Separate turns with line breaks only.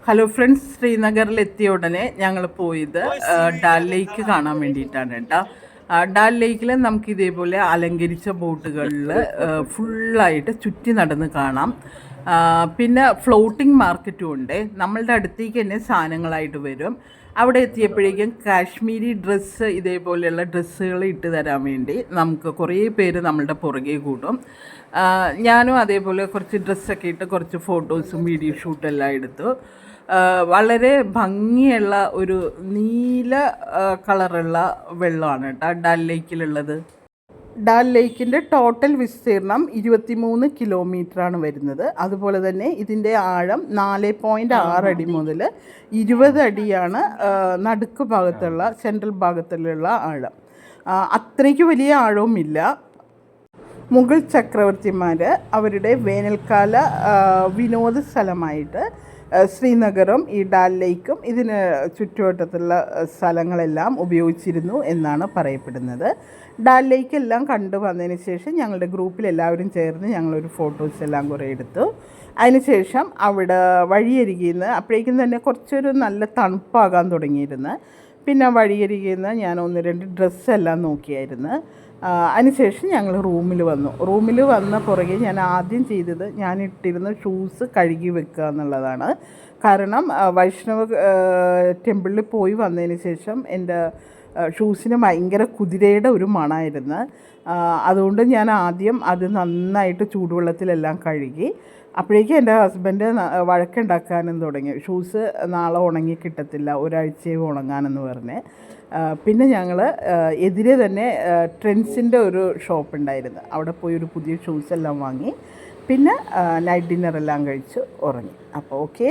Hello friends, ശ്രീനഗറിലെത്തിയ ഉടനെ ഞങ്ങൾ പോയത് ഡാൽ ലേക്ക് കാണാൻ വേണ്ടിയിട്ടാണ് കേട്ടോ. ഡാൽ ലേക്കിൽ നമുക്ക് ഇതേപോലെ അലങ്കരിച്ച ബോട്ടുകളിൽ ഫുള്ളായിട്ട് ചുറ്റി നടന്ന് കാണാം. പിന്നെ ഫ്ലോട്ടിംഗ് മാർക്കറ്റും ഉണ്ട്. നമ്മളുടെ അടുത്തേക്ക് തന്നെ സാധനങ്ങളായിട്ട് വരും. അവിടെ എത്തിയപ്പോഴേക്കും കാശ്മീരി ഡ്രസ്സ്, ഇതേപോലെയുള്ള ഡ്രസ്സുകൾ ഇട്ട് തരാൻ വേണ്ടി നമുക്ക് കുറേ പേര് നമ്മളുടെ പുറകെ കൂടും. ഞാനും അതേപോലെ കുറച്ച് ഡ്രസ്സൊക്കെ ഇട്ട് കുറച്ച് ഫോട്ടോസും വീഡിയോ ഷൂട്ടും എല്ലാം എടുത്തു. വളരെ ഭംഗിയുള്ള ഒരു നീല കളറുള്ള വെള്ളമാണ് കേട്ടോ ഡാൽ ലേക്കിലുള്ളത്. ഡാൽ ലേക്കിൻ്റെ ടോട്ടൽ വിസ്തീർണം 23 കിലോമീറ്ററാണ് വരുന്നത്. അതുപോലെ തന്നെ ഇതിൻ്റെ ആഴം 4.6 അടി മുതൽ 20 അടിയാണ് നടുക്ക് ഭാഗത്തുള്ള സെൻട്രൽ ഭാഗത്തുള്ള ആഴം. അത്രയ്ക്ക് വലിയ ആഴവുമില്ല. മുഗൾ ചക്രവർത്തിമാർ അവരുടെ വേനൽക്കാല വിനോദ സ്ഥലമായിട്ട് ശ്രീനഗറും ഈ ഡാൽ ലേക്കും ഇതിന് ചുറ്റുവട്ടത്തുള്ള സ്ഥലങ്ങളെല്ലാം ഉപയോഗിച്ചിരുന്നു എന്നാണ് പറയപ്പെടുന്നത്. ഡാൽ ലേക്ക് എല്ലാം കണ്ടു വന്നതിന് ശേഷം ഞങ്ങളുടെ ഗ്രൂപ്പിൽ എല്ലാവരും ചേർന്ന് ഞങ്ങളൊരു ഫോട്ടോസ് എല്ലാം കുറേ എടുത്തു. അതിനുശേഷം അവിടെ വഴിയരികിൽ നിന്ന് അപ്പോഴേക്കും തന്നെ കുറച്ചൊരു നല്ല തണുപ്പാകാൻ തുടങ്ങിയിരുന്നു. പിന്നെ വഴിയരികിൽ നിന്ന് ഞാൻ 1-2 ഡ്രസ്സെല്ലാം നോക്കിയായിരുന്നു. അതിനുശേഷം ഞങ്ങൾ റൂമിൽ വന്ന പുറകെ ഞാൻ ആദ്യം ചെയ്തത് ഞാൻ ഇട്ടിരുന്ന ഷൂസ് കഴുകി വെക്കുക എന്നുള്ളതാണ്. കാരണം വൈഷ്ണവ ടെമ്പിളിൽ പോയി വന്നതിന് ശേഷം എൻ്റെ ഷൂസിന് ഭയങ്കര കുതിരയുടെ ഒരു മണമായിരുന്നു. അതുകൊണ്ട് ഞാൻ ആദ്യം അത് നന്നായിട്ട് ചൂടുവെള്ളത്തിലെല്ലാം കഴുകി. അപ്പോഴേക്കും എൻ്റെ ഹസ്ബൻഡ് വഴക്കുണ്ടാക്കാനും തുടങ്ങി. ഷൂസ് നാളെ ഉണങ്ങി കിട്ടത്തില്ല, ഒരാഴ്ചയും ഉണങ്ങാനെന്ന് പറഞ്ഞ്. പിന്നെ ഞങ്ങൾ എതിരെ തന്നെ ട്രെൻഡ്സിൻ്റെ ഒരു ഷോപ്പ് ഉണ്ടായിരുന്നു. അവിടെ പോയി ഒരു പുതിയ ഷൂസ് എല്ലാം വാങ്ങി. പിന്നെ നൈറ്റ് ഡിന്നറെല്ലാം കഴിച്ച് ഉറങ്ങി. അപ്പോൾ ഓക്കെ.